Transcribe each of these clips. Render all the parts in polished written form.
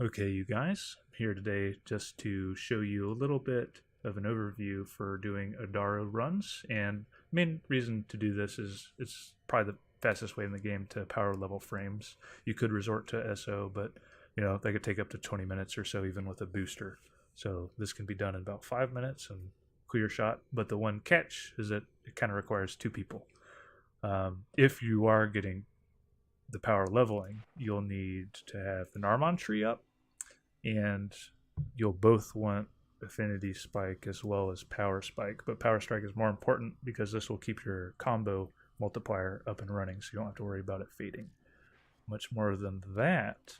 Okay, you guys, I'm here today just to show you a little bit of an overview for doing Adaro runs. And main reason to do this is it's probably the fastest way in the game to power level frames. You could resort to SO, but they could take up to 20 minutes or so even with a booster. So this can be done in about 5 minutes and clear shot. But the one catch is that it kind of requires two people. If you are getting the power leveling, you'll need to have the Narmon tree up, and you'll both want affinity spike as well as power spike. But power strike is more important because this will keep your combo multiplier up and running, so you don't have to worry about it fading. Much more than that,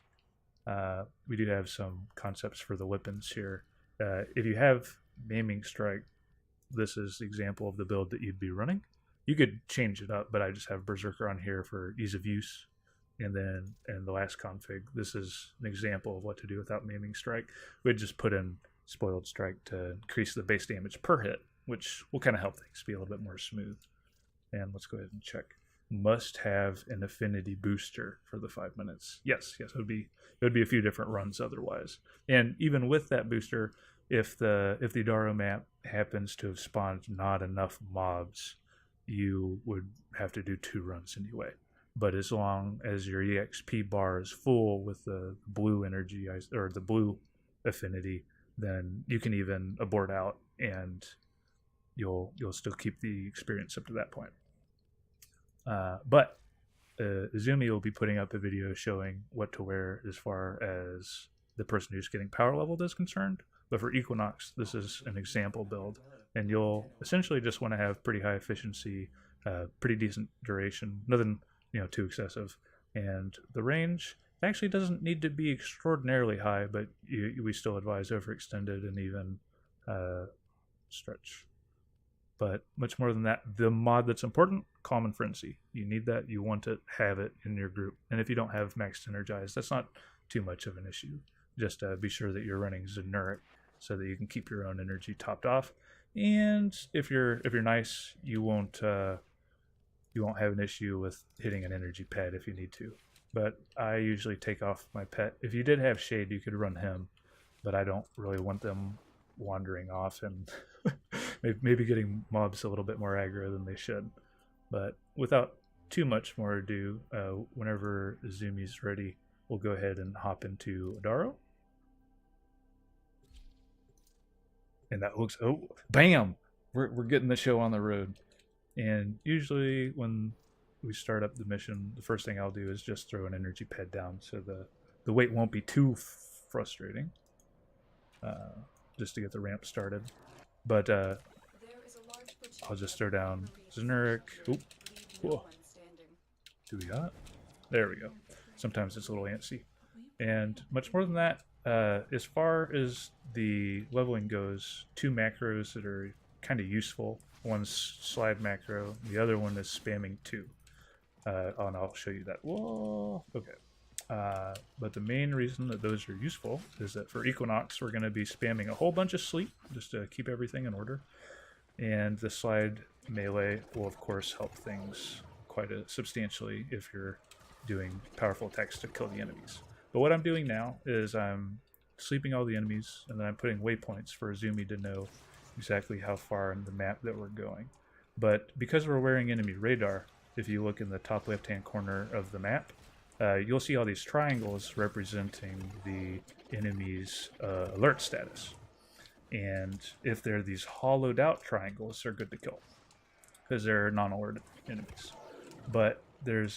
we do have some concepts for the weapons here. If you have maiming strike, this is the example of the build that you'd be running. You could change it up, but I just have Berserker on here for ease of use. And then in the last config, this is an example of what to do without maiming strike. We'd just put in spoiled strike to increase the base damage per hit, which will kind of help things be a little bit more smooth. And let's go ahead and check. Must have an affinity booster for the 5 minutes. Yes, it would be a few different runs otherwise. And even with that booster, if the Adaro map happens to have spawned not enough mobs, you would have to do 2 runs anyway. But as long as your EXP bar is full with the blue energy or the blue affinity, then you can even abort out and you'll still keep the experience up to that point. But Izumi will be putting up a video showing what to wear as far as the person who's getting power leveled is concerned. But for Equinox, this is an example build, and you'll essentially just want to have pretty high efficiency, pretty decent duration, nothing too excessive, and the range actually doesn't need to be extraordinarily high, but we still advise overextended and even stretch. But much more than that, the mod that's important, Calm and Frenzy. You need that. You want to have it in your group. And if you don't have maxed energized, that's not too much of an issue. Just be sure that you're running Zenuric so that you can keep your own energy topped off. And if you're nice, you won't have an issue with hitting an energy pad if you need to. But I usually take off my pet. If you did have Shade, you could run him, but I don't really want them wandering off and maybe getting mobs a little bit more aggro than they should. But without too much more ado, whenever Izumi's ready, we'll go ahead and hop into Adaro. And that looks, oh, bam! We're getting the show on the road. And usually when we start up the mission, the first thing I'll do is just throw an energy pad down so the wait won't be too frustrating, just to get the ramp started. But I'll just throw down Zenuric. Oop. Whoa. Do we got it? There we go. Sometimes it's a little antsy. And much more than that, as far as the leveling goes, 2 macros that are kind of useful. One's slide macro, the other one is spamming 2. And I'll show you that. Whoa, okay. But the main reason that those are useful is that for Equinox, we're going to be spamming a whole bunch of sleep just to keep everything in order. And the slide melee will, of course, help things quite substantially if you're doing powerful attacks to kill the enemies. But what I'm doing now is I'm sleeping all the enemies, and then I'm putting waypoints for Izumi to know exactly how far in the map that we're going. But because we're wearing enemy radar, if you look in the top left-hand corner of the map, you'll see all these triangles representing the enemy's alert status. And if they're these hollowed out triangles, they're good to kill because they're non-alerted enemies. But there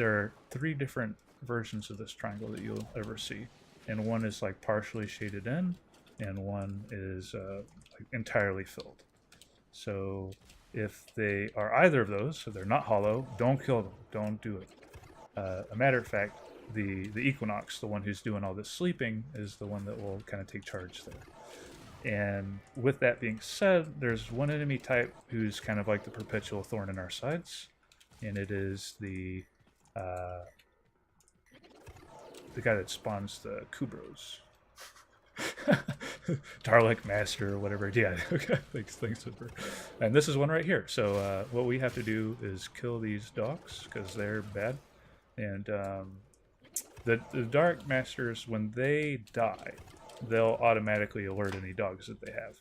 are 3 different versions of this triangle that you'll ever see, and one is like partially shaded in, and one is like entirely filled. So if they are either of those, so they're not hollow, don't kill them. Don't do it. A matter of fact, the Equinox, the one who's doing all this sleeping, is the one that will kind of take charge there. And with that being said, there's one enemy type who's kind of like the perpetual thorn in our sides, and it is the guy that spawns the Kubros. Darlic Master or whatever. Yeah, okay. Thanks, Super. And this is one right here. So what we have to do is kill these dogs because they're bad. And The Dark Masters, when they die, they'll automatically alert any dogs that they have.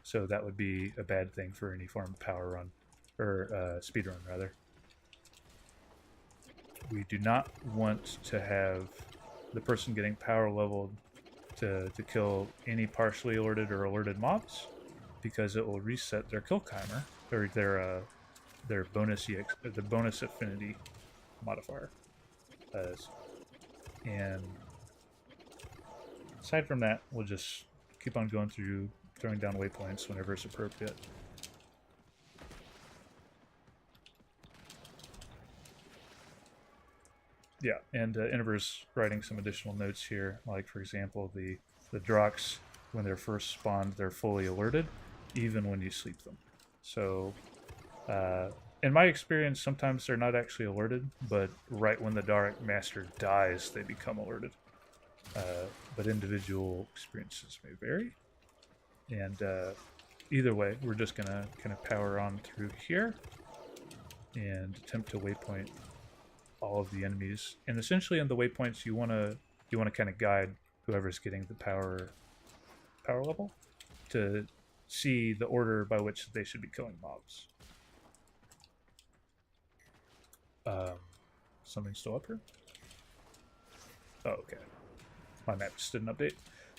So that would be a bad thing for any form of power run, or speed run rather. We do not want to have the person getting power leveled to kill any partially alerted or alerted mobs, because it will reset their kill timer, or their bonus EX, the bonus affinity modifier. And aside from that, we'll just keep on going through, throwing down waypoints whenever it's appropriate. Yeah, and Innover's writing some additional notes here, like for example, the Drox, when they're first spawned, they're fully alerted, even when you sleep them. So, in my experience, sometimes they're not actually alerted, but right when the Dark Master dies, they become alerted. But individual experiences may vary. And either way, we're just gonna kind of power on through here and attempt to waypoint all of the enemies. And essentially, in the waypoints, you wanna kind of guide whoever's getting the power level to see the order by which they should be killing mobs. Something's still up here? Oh, okay. My map just didn't update.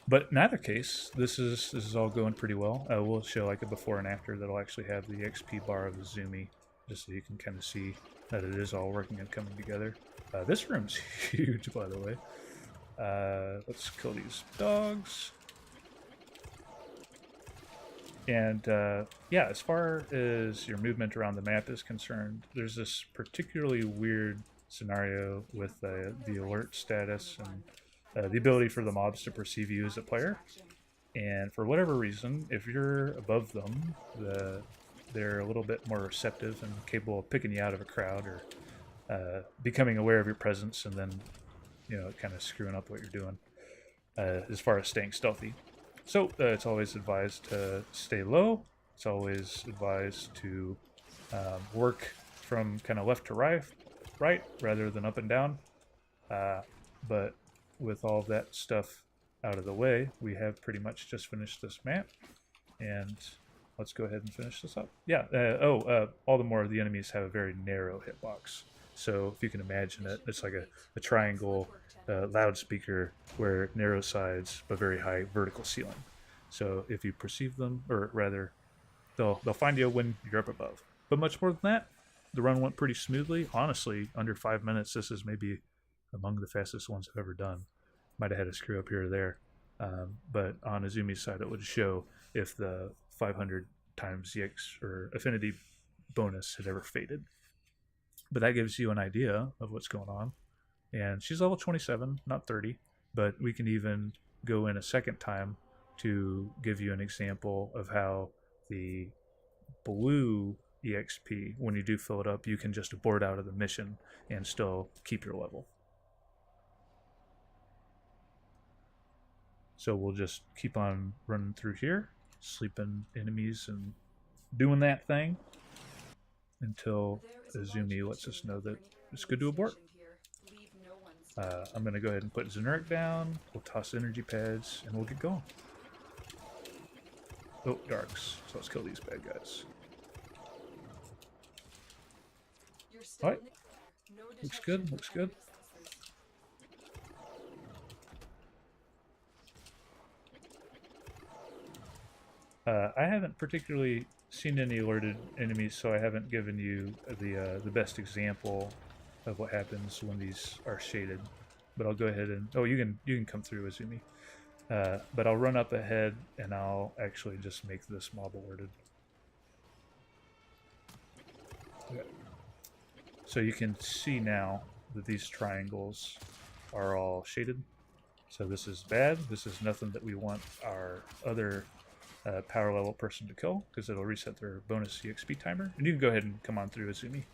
But in either case, this is all going pretty well. We'll show like a before and after that'll actually have the XP bar of the Zumi, just so you can kind of see that it is all working and coming together. This room's huge, by the way. Let's kill these dogs. And yeah, as far as your movement around the map is concerned, there's this particularly weird scenario with the alert status and the ability for the mobs to perceive you as a player. And for whatever reason, if you're above them, they're a little bit more receptive and capable of picking you out of a crowd, or becoming aware of your presence, and then, you know, kind of screwing up what you're doing as far as staying stealthy. So it's always advised to stay low. It's always advised to work from kind of left to right rather than up and down. But with all that stuff out of the way, we have pretty much just finished this map. And let's go ahead and finish this up. Yeah, all the more of the enemies have a very narrow hitbox. So if you can imagine it, it's like a triangle loudspeaker where narrow sides but very high vertical ceiling. So if you perceive them, or rather, they'll find you when you're up above. But much more than that, the run went pretty smoothly. Honestly, under 5 minutes, this is maybe among the fastest ones I've ever done. Might have had a screw up here or there, but on Azumi's side, it would show if the 500 times EX or affinity bonus had ever faded. But that gives you an idea of what's going on. And she's level 27, not 30, but we can even go in a second time to give you an example of how the blue EXP, when you do fill it up, you can just abort out of the mission and still keep your level. So we'll just keep on running through here, sleeping enemies and doing that thing until Azumi lets us know that it's good to abort. I'm going to go ahead and put Zeneric down, we'll toss energy pads, and we'll get going. Oh, darks. So let's kill these bad guys. Alright. Looks good, looks good. I haven't particularly seen any alerted enemies, so I haven't given you the best example of what happens when these are shaded. But I'll go ahead and you can come through, Azumi. But I'll run up ahead and I'll actually just make this mob alerted. Okay. So you can see now that these triangles are all shaded. So this is bad. This is nothing that we want our other power level person to kill, because it'll reset their bonus EXP timer. And you can go ahead and come on through, Azumi.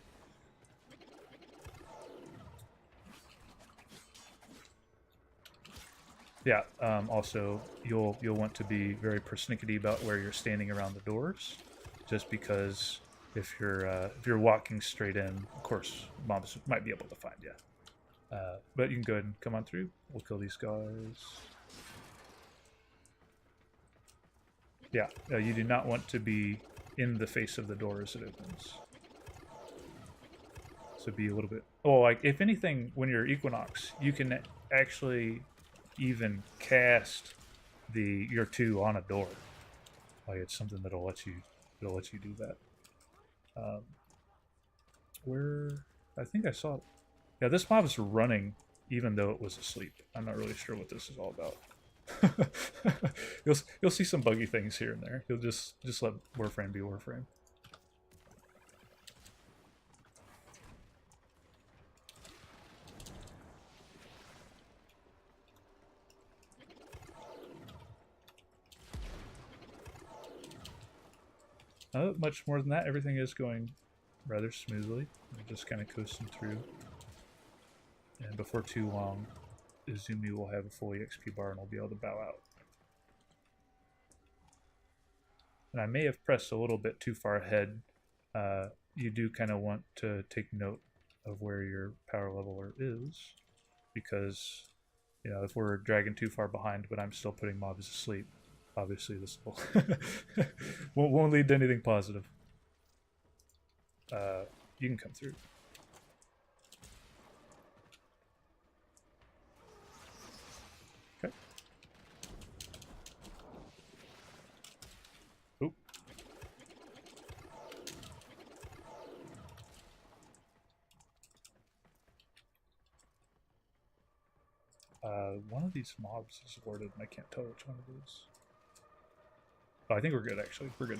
Yeah, also, you'll want to be very persnickety about where you're standing around the doors, just because if you're walking straight in, of course, mobs might be able to find you. But you can go ahead and come on through. We'll kill these guys. Yeah, you do not want to be in the face of the door as it opens. So be a little bit... Oh, like, if anything, when you're Equinox, you can actually even cast your 2 on a door. Like, it's something that'll let you do that. I think I saw... Yeah, this mob is running even though it was asleep. I'm not really sure what this is all about. You'll see some buggy things here and there. You'll just let warframe be warframe. Not much more than that. Everything is going rather smoothly. We're just kind of coasting through. And before too long, Izumi will have a full EXP bar and we'll be able to bow out. And I may have pressed a little bit too far ahead. You do kind of want to take note of where your power leveler is, because if we're dragging too far behind but I'm still putting mobs to sleep, obviously this will won't lead to anything positive. You can come through. Okay. Oop. One of these mobs is aborted, and I can't tell which one it is. Oh, I think we're good, actually. We're good.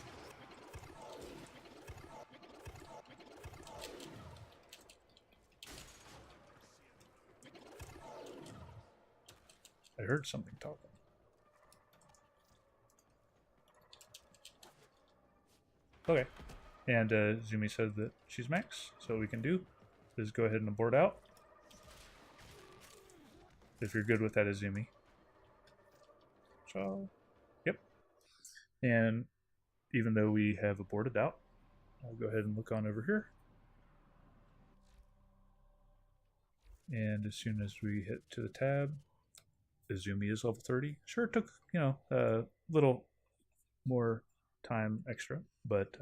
I heard something talking. Okay. And Zumi said that she's max, so what we can do is go ahead and abort out. If you're good with that, Izumi. So, yep. And even though we have aborted out, I'll go ahead and look on over here. And as soon as we hit to the tab, Izumi is level 30. Sure, it took, a little more time extra, but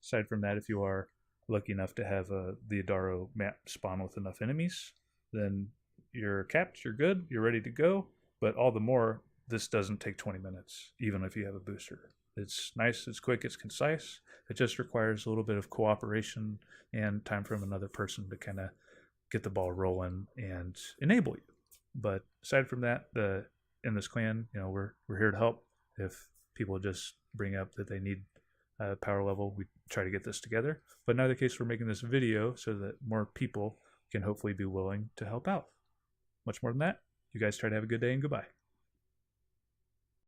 aside from that, if you are lucky enough to have the Adaro map spawn with enough enemies, then you're capped, you're good, you're ready to go. But all the more, this doesn't take 20 minutes, even if you have a booster. It's nice, it's quick, it's concise. It just requires a little bit of cooperation and time from another person to kind of get the ball rolling and enable you. But aside from that, in this clan, we're here to help. If people just bring up that they need power level, we try to get this together. But in either case, we're making this video so that more people can hopefully be willing to help out. Much more than that, you guys try to have a good day and goodbye.